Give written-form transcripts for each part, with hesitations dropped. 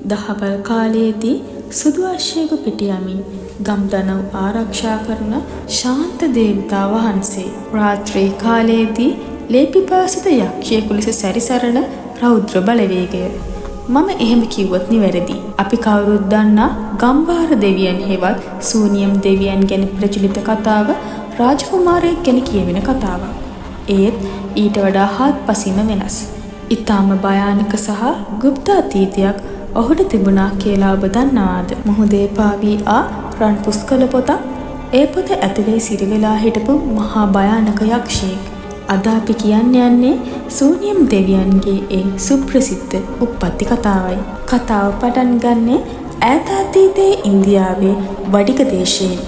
දහවල් කාලයේදී සුදු අශ්වයෙකු පිට යමින් ගම්දනව් ආරක්ෂා කරන ශාන්ත දේවතා වහන්සේ. රාත්‍රී කාලයේදී ලේපිපාසිත යක්ෂයෙකු ලෙස සැරිසරන රෞද්‍ර බලවේගය. මම එහෙම කිව්වොත් නිවැරදි. අපි කවුරුත් දන්නා ගම්භාර දෙවියන් හෙවත් සූනියම් දෙවියන් ගැන ප්‍රචලිත කතාව රාජකුමාරයෙක් ගැන කියවෙන කතාවක්. ඒත් ඊට වඩා හාත්පසින්ම වෙනස්. ඊටාම භයානක සහ গুপ্ত අතීතයක් ඔහුට තිබුණා කියලා ඔබ දන්නවාද? මුහුදේ පාවී ආ රන් පුස්කල පොතක්. ඒ පොත ඇතුලේ සිරිවෙලා හිටපු මහා භයානක යක්ෂයෙක්. අද අපි යන්නේ සූනියම් දෙවියන්ගේ ඒ සුප්‍රසිද්ධ උප්පත්ති කතාවයි. කතාව පටන් ගන්නේ ඈත අතීතයේ ඉන්දියාවේ වඩික දේශයෙන්.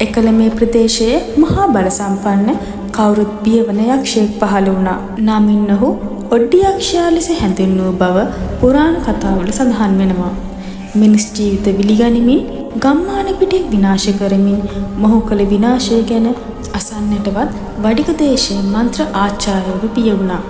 එකල මේ ප්‍රදේශයේ මහා බල සම්පන්න කවුරුත් බියවන යක්ෂයෙක් පහළ වුණා. නමින් ඔහු ඔඩ්ඩි යක්ෂයා ලෙස හැඳින්වූ බව පුරාණ කතාවල සඳහන් වෙනවා. මිනිස් ජීවිත විලිගනිමින් ගම්මාන පිටේ විනාශ කරමින් මොහු කළ විනාශය ගැන අසන්නටවත් වඩික දේශයේ මන්ත්‍ර ආචාර්යවරු බිය වුණා.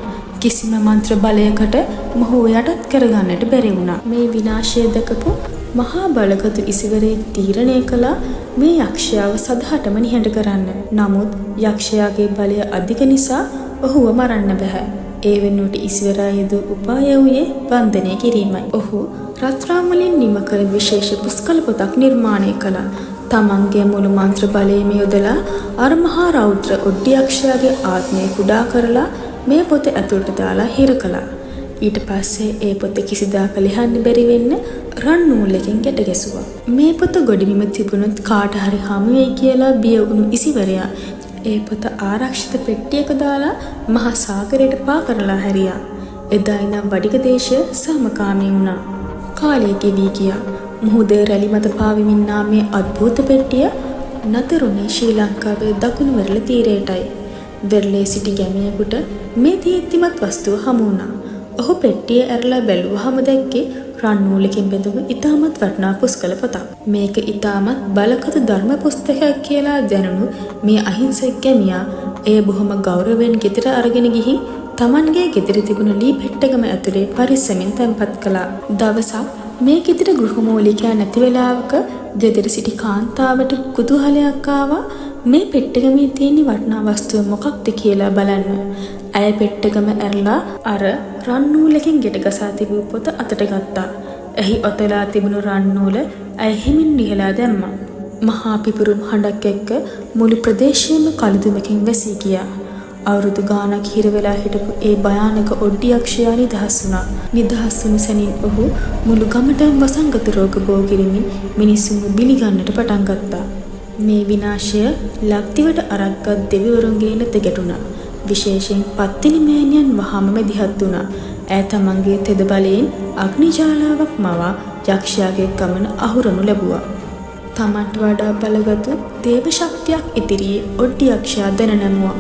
කිසිම මන්ත්‍ර බලයකට මොහු යටත් කරගන්නට බැරි වුණා. මේ විනාශය දැකපු මහා බලගතු ඉසිවරේ තීරණය කළා මේ යක්ෂයාව සදහටම නිහඬ කරන්න. නමුත් යක්ෂයාගේ බලය අධික නිසා ඔහුව මරන්න බෑ. ඒ වෙනුවට ඉසිවරා යෙදූ උපාය වූයේ බන්ධනය කිරීමයි. ඔහු රත්රන් වලින් නිම කළ විශේෂ පුස්කල පොතක් නිර්මාණය කළා. තමන්ගේ මුළු මන්ත්‍ර බලයම යොදලා අර මහා රෞද්‍ර ඔඩ්ඩි යක්ෂයාගේ ආත්මය කුඩා කරලා මේ පොත ඇතුළට දාලා හිර කළා. ඊට පස්සේ ඒ පොත කිසිදාක ලියන්න බැරි වෙන්න රන් නූලකින් ගැට ගැසුවා. මේ පොත ගොඩබිම තිබුණොත් කාට හරි හමු වෙයි කියලා බිය වුණු ඉසිවරයා ඒ පොත ආරක්ෂිත පෙට්ටියක දාලා මහා සාගරයට පා කරලා හැරියා. එදා ඉඳන් වඩික දේශය සාමකාමී වුණා. කාලය ගෙවී ගියා. මුහුදේ රැලි මත පාවෙමින් නාමේ අద్භූත පෙට්ටිය නතරුනේ ශ්‍රී ලංකාවේ දකුණු වෙරළ තීරයටයි. වෙරළේ සිටි ගැමියෙකුට මේ දීප්තිමත් වස්තුව හමු වුණා. ඔහු පෙට්ටිය ඇරලා බැලුවහම දැක්කේ රන් නූලකින් බැඳපු ඉතාමත් වටිනා පුස්කල පොතක්. මේක ඉතාමත් බලගතු ධර්ම පුස්තකයක් කියලා දැනුණු මේ අහිංසක ගැමියා එය බොහොම ගෞරවයෙන් ගෙදර අරගෙන ගිහින් තමන්ගේ ගෙදර තිබුණු ලී පෙට්ටගම ඇතුලේ පරිස්සමින් තැන්පත් කළා. දවසක් මේ ගෙදර ගෘහමූලිකයා නැති වෙලාවක ගෙදර සිටි කාන්තාවට කුතුහලයක් ආවා මේ පෙට්ටගමේ තියෙන වටිනා වස්තුව මොකක්ද කියලා බලන්න. ඇය පෙට්ටගම ඇරලා අර රන් නූලකින් ගෙට ගසා තිබූ පොත අතට ගත්තා. එහි ඔතලා තිබුණු රන් නූල ඇය හිමින් ලිහලා දැම්මා. මහා පිපුරුම් හඬක් එක්ක මුළු ප්‍රදේශයේම කළුදුමකින් වැසී ගියා. අවුරුදු ගාණක් හිර වෙලා හිටපු ඒ භයානක ඔඩ්ඩි යක්ෂයා නිදහස් වුණා. නිදහස් වුණු සැනින් ඔහු මුළු ගමටම වසංගත රෝග බෝ කිරීමෙන් මිනිසුන්ව බිලිගන්නට පටන් ගත්තා. මේ විනාශය ලක්දිවට අරක්ගත් දෙවිවරුන්ගේ නෙත ගැටුණා. විශේෂයෙන් පත්තිනි මෑණියන් වහාම මැදිහත් වුණා. ඈ තමන්ගේ තෙද බලයෙන් අග්නි ජාලාවක් මවා යක්ෂයාගේ ගමන අහුරනු ලැබුවා. තමන්ට වඩා බලගතු දේව ශක්තියක් ඉදිරියේ ඔඩ්ඩි යක්ෂයා දැන නැමුවා.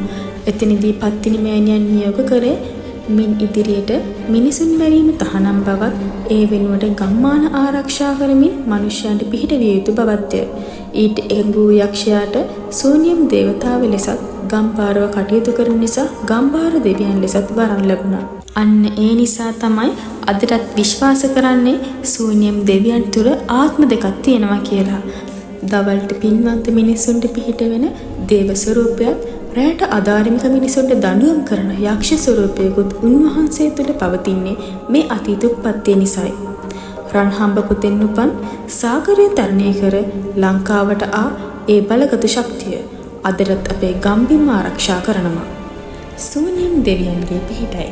එතනදී පත්තිනි මෑණියන් නියෝග කරේ මින් ඉදිරියට මිනිසුන් මැරීම තහනම් බවත් ඒ වෙනුවට ගම්මාන ආරක්ෂා කරමින් මිනිසයන්ට පිහිට විය යුතු බවත්ය. ඊට එංගු යක්ෂයාට සූනියම් දේවතාව ලෙසත් ගම්පාරව කටයුතු කරන නිසා ගම්භාර දෙවියන් ලෙසත් වරන් ලැබුණා. අන්න ඒ නිසා තමයි අදටත් විශ්වාස කරන්නේ සූනියම් දෙවියන් තුර ආත්ම දෙකක් තියෙනවා කියලා. දවල්ට පින්වන්ත මිනිසුන්ට පිහිට වෙන දේව ස්වරූපයත් රැට අධාර්මික මිනිසුන්ට දඬුවම් කරන යක්ෂ ස්වරූපයකුත් උන්වහන්සේ තුළ පවතින්නේ මේ අතීත උප්පත්තිය නිසායි. රන්හම්බ පුතෙන් උපන් සාගරය තරණය කර ලංකාවට ආ ඒ බලගත ශක්තිය අදටත් අපේ ගම්බිම් ආරක්ෂා කරනවා. සූනියම් දෙවියන්ගේ පිහිටයි.